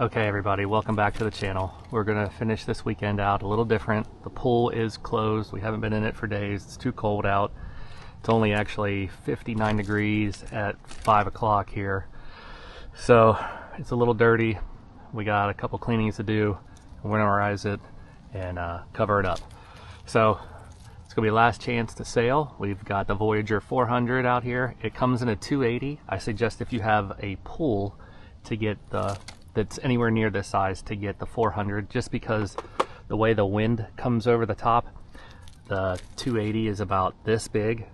Okay everybody, welcome back to the channel. We're gonna finish this weekend out a little different. The pool is closed. We haven't been in it for days. It's too cold out. It's only actually 59 degrees at 5 o'clock here. So it's a little dirty. We got a couple cleanings to do, winterize it, and cover it up. So it's gonna be last chance to sail. We've got the Voyager 400 out here. It comes in a 280. I suggest if you have a pool to get that's anywhere near this size to get the 400, just because the way the wind comes over the top, the 280 is about this big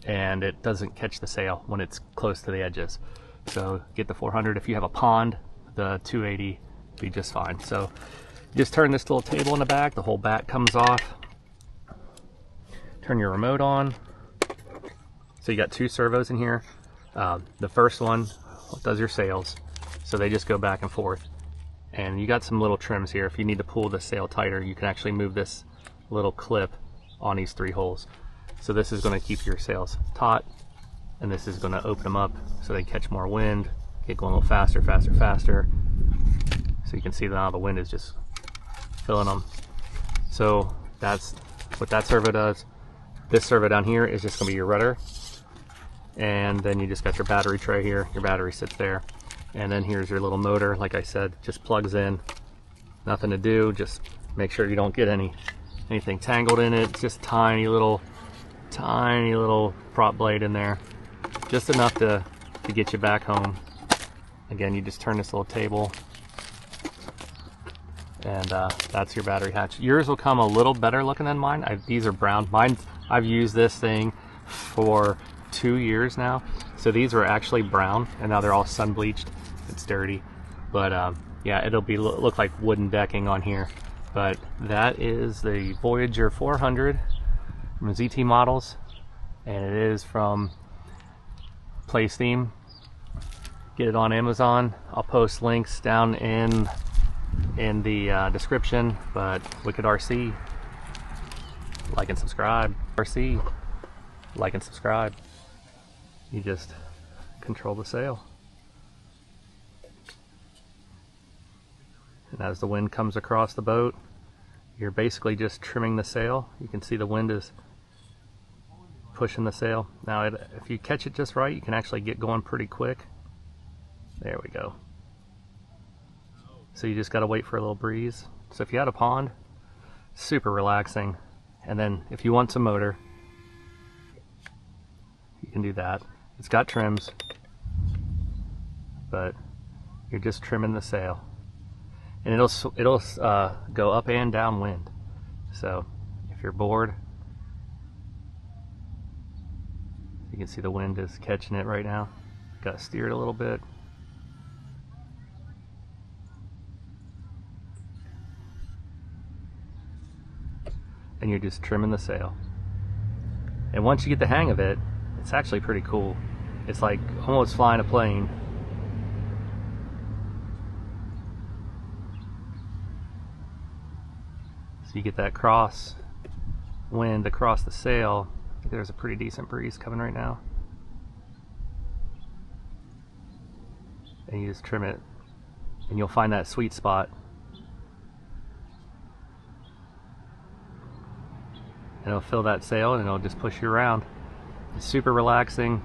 and it doesn't catch the sail when it's close to the edges. So get the 400. If you have a pond, the 280 be just fine. So just turn this little table in the back, the whole back comes off. Turn your remote on. So you got two servos in here. The first one does your sails. So they just go back and forth. And you got some little trims here. If you need to pull the sail tighter, you can actually move this little clip on these three holes. So this is going to keep your sails taut, and this is going to open them up so they catch more wind, get going a little faster, faster, faster. So you can see now the wind is just filling them. So that's what that servo does. This servo down here is just going to be your rudder. And then you just got your battery tray here. Your battery sits there. And then here's your little motor. Like I said, just plugs in. Nothing to do. Just make sure you don't get anything tangled in it. It's just tiny little prop blade in there. Just enough to get you back home. Again, you just turn this little table, and that's your battery hatch. Yours will come a little better looking than mine. These are brown. Mine, I've used this thing for 2 years now. So these were actually brown, and now they're all sun bleached. It's dirty, but yeah, it'll be look like wooden decking on here. But that is the Voyager 400 from ZT Models, and it is from Place Theme. Get it on Amazon. I'll post links down in the description. But WIKDRC, like and subscribe. RC, like and subscribe. You just control the sail. And as the wind comes across the boat, you're basically just trimming the sail. You can see the wind is pushing the sail. Now, if you catch it just right, you can actually get going pretty quick. There we go. So you just got to wait for a little breeze. So if you had a pond, super relaxing. And then if you want some motor, you can do that. It's got trims, but you're just trimming the sail, and it'll go up and downwind. So if you're bored, you can see the wind is catching it right now. Got to steer it a little bit. And you're just trimming the sail. And once you get the hang of it, it's actually pretty cool. It's like almost flying a plane. So you get that cross wind across the sail. I think there's a pretty decent breeze coming right now. And you just trim it, and you'll find that sweet spot. And it'll fill that sail, and it'll just push you around. It's super relaxing.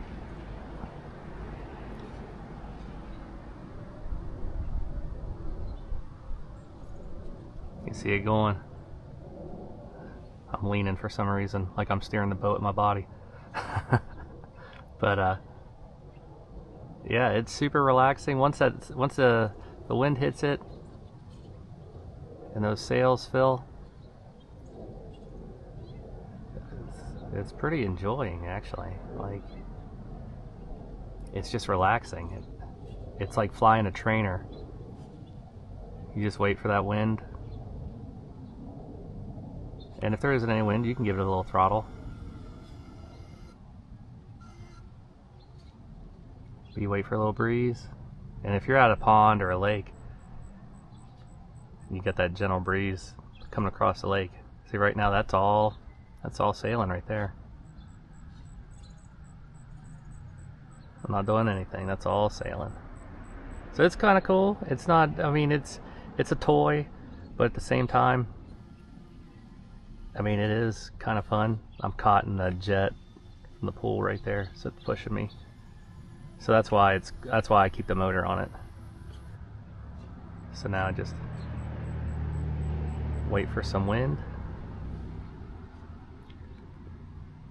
You can see it going. I'm leaning for some reason, like I'm steering the boat with my body. But yeah, it's super relaxing. Once the wind hits it and those sails fill, it's pretty enjoying, actually. Like, it's just relaxing. It's like flying a trainer. You just wait for that wind, and if there isn't any wind, you can give it a little throttle. But you wait for a little breeze, and if you're at a pond or a lake, you get that gentle breeze coming across the lake. See, right now that's all sailing right there. I'm not doing anything, that's all sailing. So it's kind of cool. It's not, I mean, it's a toy, but at the same time, I mean, it is kind of fun. I'm caught in the jet from the pool right there, so it's pushing me. So that's why I keep the motor on it. So now I just wait for some wind.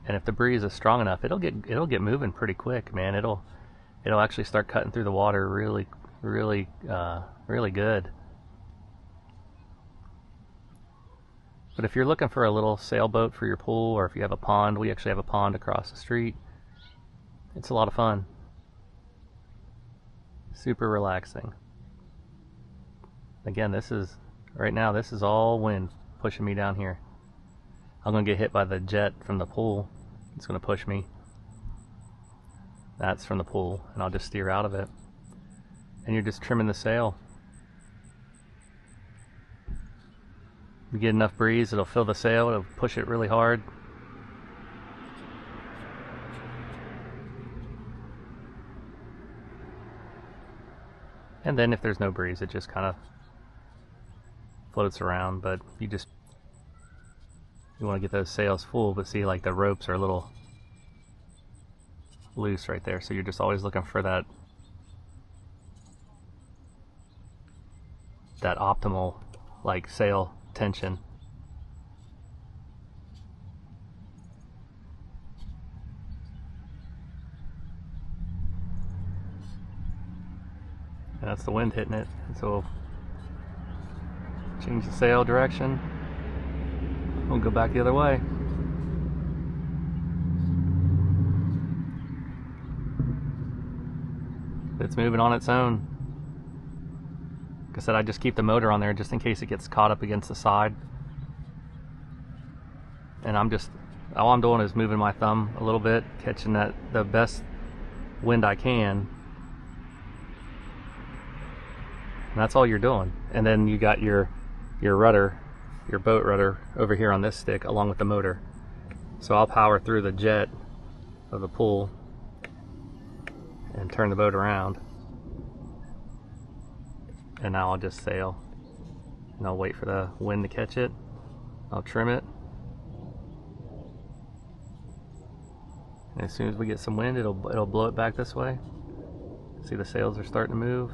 And if the breeze is strong enough, it'll get moving pretty quick, man. It'll actually start cutting through the water really good. But if you're looking for a little sailboat for your pool, or if you have a pond, we actually have a pond across the street. It's a lot of fun. Super relaxing. Again, right now this is all wind pushing me down here. I'm gonna get hit by the jet from the pool. It's gonna push me. That's from the pool, and I'll just steer out of it. And you're just trimming the sail. You get enough breeze, it'll fill the sail, it'll push it really hard. And then if there's no breeze, it just kind of floats around, but you want to get those sails full, but see, like, the ropes are a little loose right there, so you're just always looking for that optimal, like, sail tension. And that's the wind hitting it, so we'll change the sail direction. We'll go back the other way. It's moving on its own. Like I said, I just keep the motor on there just in case it gets caught up against the side. And all I'm doing is moving my thumb a little bit, catching the best wind I can. And that's all you're doing. And then you got your rudder, your boat rudder over here on this stick along with the motor. So I'll power through the jet of the pool and turn the boat around. And now I'll just sail. And I'll wait for the wind to catch it. I'll trim it. And as soon as we get some wind, it'll blow it back this way. See, the sails are starting to move.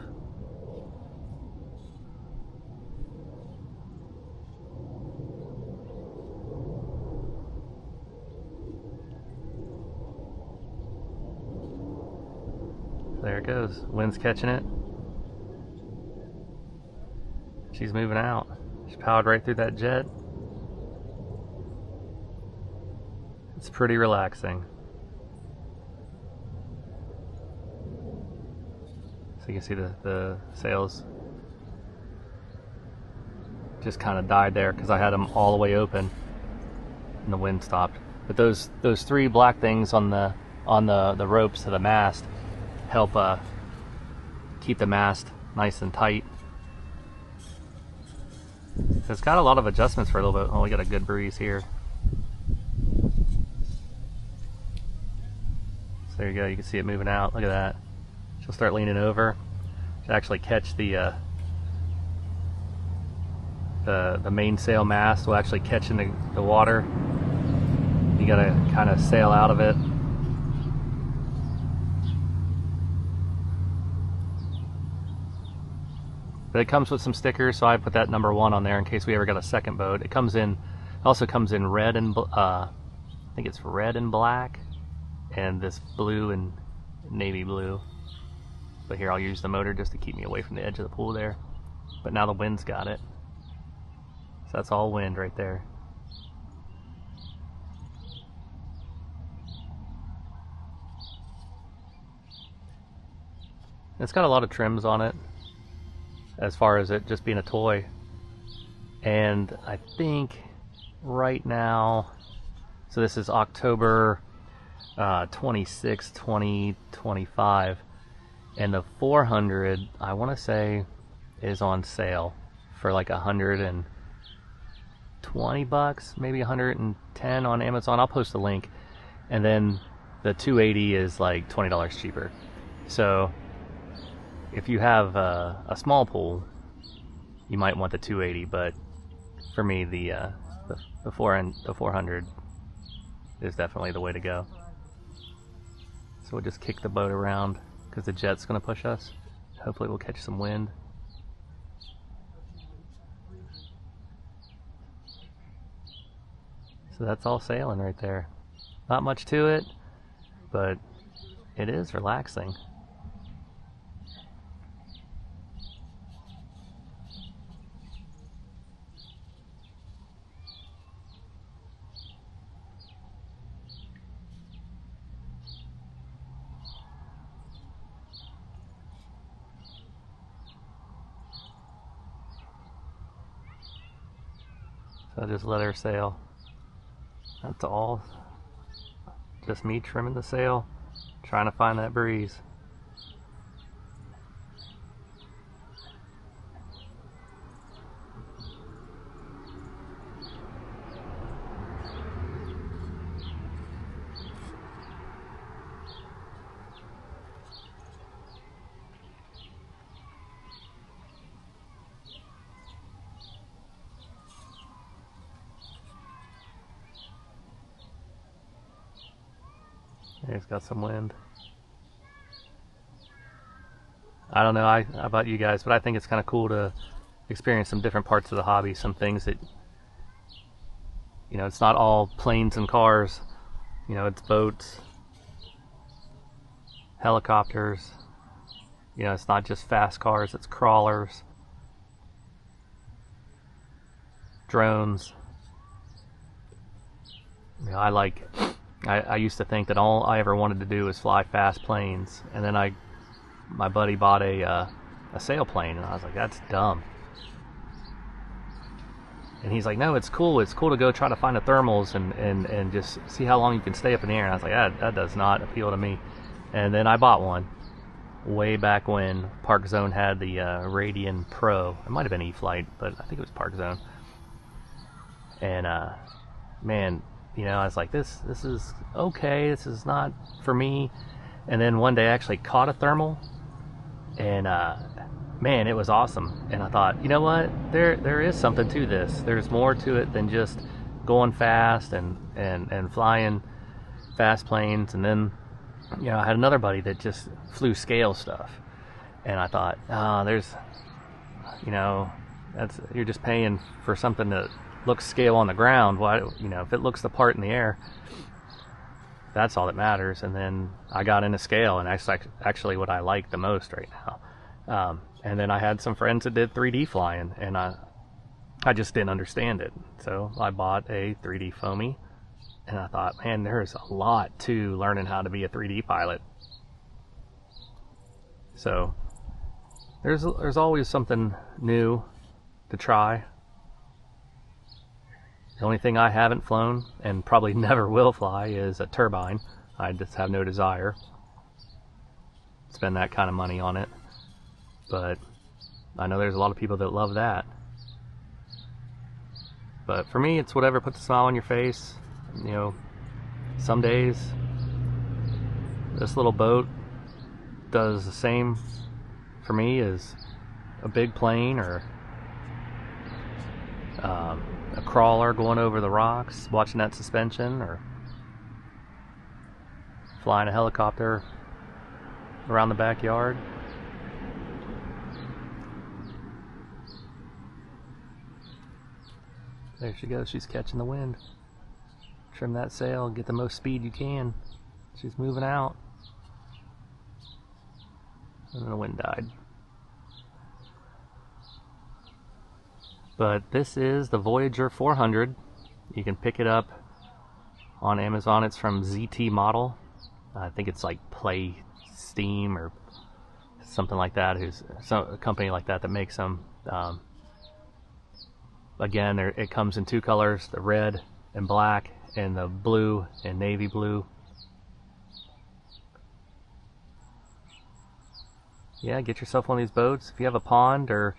There it goes. Wind's catching it. She's moving out. She powered right through that jet. It's pretty relaxing. So you can see the sails just kind of died there because I had them all the way open and the wind stopped. But those three black things on the ropes to the mast help keep the mast nice and tight. It's got a lot of adjustments for a little bit. Oh, we got a good breeze here. So there you go, you can see it moving out. Look at that. She'll start leaning over. She'll actually catch the mainsail mast will actually catch in the water. You gotta kind of sail out of it. But it comes with some stickers, so I put that number 1 on there in case we ever got a second boat. It also comes in red and I think it's red and black, and this blue and navy blue. But here, I'll use the motor just to keep me away from the edge of the pool there. But now the wind's got it. So that's all wind right there. It's got a lot of trims on it, as far as it just being a toy. And I think right now, so this is October 26, 2025, and the 400, I want to say, is on sale for like $120, maybe 110 on Amazon. I'll post a link. And then the 280 is like $20 cheaper. So if you have a small pool, you might want the 280, but for me, the 400 is definitely the way to go. So we'll just kick the boat around because the jet's going to push us. Hopefully we'll catch some wind. So that's all sailing right there. Not much to it, but it is relaxing. So I just let her sail. That's all. Just me trimming the sail, trying to find that breeze. It's got some wind. I don't know about you guys, but I think it's kind of cool to experience some different parts of the hobby, some things that, you know, it's not all planes and cars, you know, it's boats, helicopters, you know, it's not just fast cars, it's crawlers, drones. You know, I used to think that all I ever wanted to do was fly fast planes, and then my buddy bought a sailplane, and I was like, that's dumb. And he's like, no, it's cool to go try to find the thermals and just see how long you can stay up in the air. And I was like, that does not appeal to me. And then I bought one way back when Park Zone had the Radian Pro. It might have been E-Flight, but I think it was Park Zone. And man, you know, I was like, this is okay, this is not for me. And then one day I actually caught a thermal, and man, it was awesome. And I thought, you know what, there is something to this. There's more to it than just going fast and flying fast planes. And then, you know, I had another buddy that just flew scale stuff, and I thought, there's, you know, you're just paying for something that looks scale on the ground. Why, you know, if it looks the part in the air, that's all that matters. And then I got into scale, and that's actually what I like the most right now. And then I had some friends that did 3D flying, and I just didn't understand it. So I bought a 3D foamy, and I thought, man, there's a lot to learning how to be a 3D pilot. So there's always something new to try. The only thing I haven't flown, and probably never will fly, is a turbine. I just have no desire to spend that kind of money on it. But I know there's a lot of people that love that. But for me, it's whatever puts a smile on your face. You know, some days this little boat does the same for me as a big plane, or a crawler going over the rocks, watching that suspension, or flying a helicopter around the backyard. There she goes, she's catching the wind. Trim that sail, get the most speed you can. She's moving out. And then the wind died. But this is the Voyager 400. You can pick it up on Amazon. It's from ZT Model. I think it's like Play Steam or something like that. Who's a company like that makes them. Again, it comes in two colors: the red and black, and the blue and navy blue. Yeah, get yourself one of these boats. If you have a pond or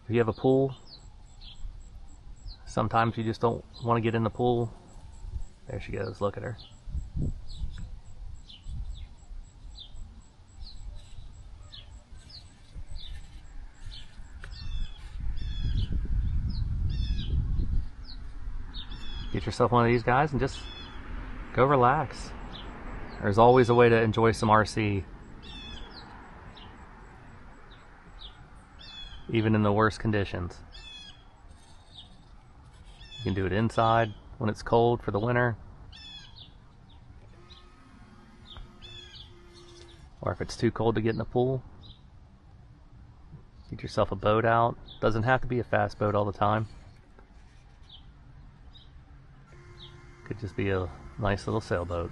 if you have a pool, sometimes you just don't want to get in the pool. There she goes, look at her. Get yourself one of these guys and just go relax. There's always a way to enjoy some RC, even in the worst conditions. You can do it inside when it's cold for the winter, or if it's too cold to get in the pool, get yourself a boat out. Doesn't have to be a fast boat all the time. Could just be a nice little sailboat.